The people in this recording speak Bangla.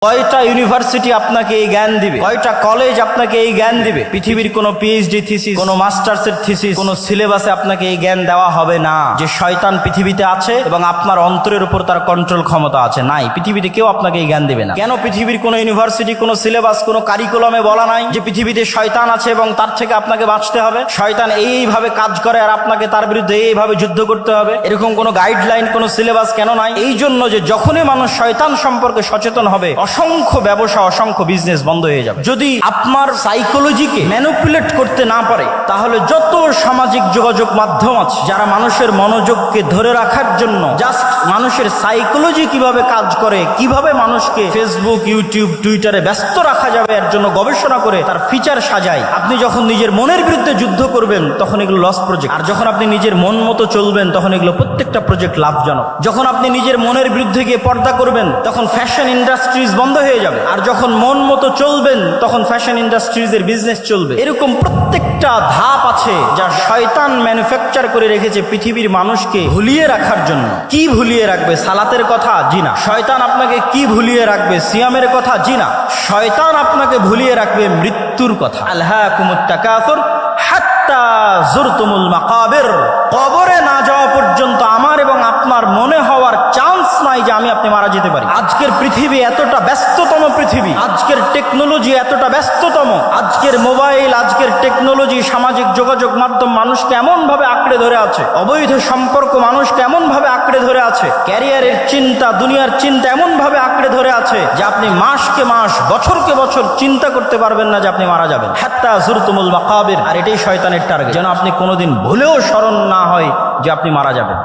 কয়টা ইউনিভার্সিটি আপনাকে এই জ্ঞান দিবে, কয়টা কলেজ আপনাকে এই জ্ঞান দিবে? পৃথিবীর কোনো পিএইচডি থিসিস, কোনো মাস্টার্সের থিসিস, কোনো সিলেবাসে আপনাকে এই জ্ঞান দেওয়া হবে না যে শয়তান পৃথিবীতে আছে এবং আপনার অন্তরের উপর তার কন্ট্রোল ক্ষমতা আছে। নাই, পৃথিবীতে কেউ আপনাকে এই জ্ঞান দিবে না। কেন পৃথিবীর কোনো ইউনিভার্সিটি, কোনো সিলেবাস, কোনো কারিকুলামে বলা নাই যে পৃথিবীতে শয়তান আছে এবং তার থেকে আপনাকে বাঁচতে হবে? শয়তান এইভাবে কাজ করে আর আপনাকে তার বিরুদ্ধে এইভাবে যুদ্ধ করতে হবে, এরকম কোনো গাইডলাইন, কোনো সিলেবাস কেন নাই? এই জন্য যে যখনই মানুষ শয়তান সম্পর্কে সচেতন হবে, অসংখ্য ব্যবসা, অসংখ্য বিজনেস বন্ধ হয়ে যাবে। যদি আপনার সাইকোলজিকে ম্যানিপুলেট করতে না পারে, তাহলে যত সামাজিক যোগাযোগ মাধ্যম আছে যারা মানুষের মনোযোগকে ধরে রাখার জন্য জাস্ট মানুষের সাইকোলজি কিভাবে কাজ করে, কিভাবে মানুষকে ফেসবুক, ইউটিউব, টুইটারে ব্যস্ত রাখা যাবে এর জন্য গবেষণা করে তার ফিচার সাজায়। আপনি যখন নিজের মনের বিরুদ্ধে যুদ্ধ করবেন তখন এগুলো লস প্রজেক্ট, আর যখন আপনি নিজের মন মতো চলবেন তখন এগুলো প্রত্যেকটা প্রজেক্ট লাভজনক। যখন আপনি নিজের মনের বিরুদ্ধে গিয়ে পর্দা করবেন তখন ফ্যাশন ইন্ডাস্ট্রিজ বন্ধ হয়ে যাবে, আর যখন মন মতো চলবেন তখন ফ্যাশন ইন্ডাস্ট্রিজের বিজনেস চলবে। এরকম প্রত্যেকটা ধাপ আছে যা শয়তান ম্যানুফ্যাকচার করে রেখেছে পৃথিবীর মানুষকে ভুলিয়ে রাখার জন্য। কি ভুলিয়ে রাখবে? সালাতের কথা? জি না। শয়তান আপনাকে কি ভুলিয়ে রাখবে? সিয়ামের কথা? জি না। শয়তান আপনাকে ভুলিয়ে রাখবে মৃত্যুর কথা। আলহাকুমুত তাকাসুর হাত্তা যুরতুমুল মাকাবির। কবরে না যাওয়া পর্যন্ত আমার এবং আপনার মনে হওয়ার চান্স নাই যে আপনি মারা যেতে পারি। আজকের পৃথিবী এতটা ব্যস্ততম পৃথিবী, আজকের টেকনোলজি এতটা ব্যস্ততম, আজকের মোবাইল, আজকের টেকনোলজি, সামাজিক যোগাযোগ মাধ্যম মানুষকে এমন ভাবে আঁকড়ে ধরে আছে, অবৈধ সম্পর্ক মানুষকে এমন ভাবে আঁকড়ে ধরে আছে, ক্যারিয়ারের চিন্তা, দুনিয়ার চিন্তা এমন ভাবে আঁকড়ে ধরে আছে যে আপনি মাসকে মাস, বছরকে বছর চিন্তা করতে পারবেন না যে আপনি মারা যাবেন। হাত্তা যুরতুমুল মাকাবির। আর এটাই শয়তানের টার্গেট, যেন আপনি কোনোদিন ভুলেও স্মরণ না হয় যে আপনি মারা যাবেন।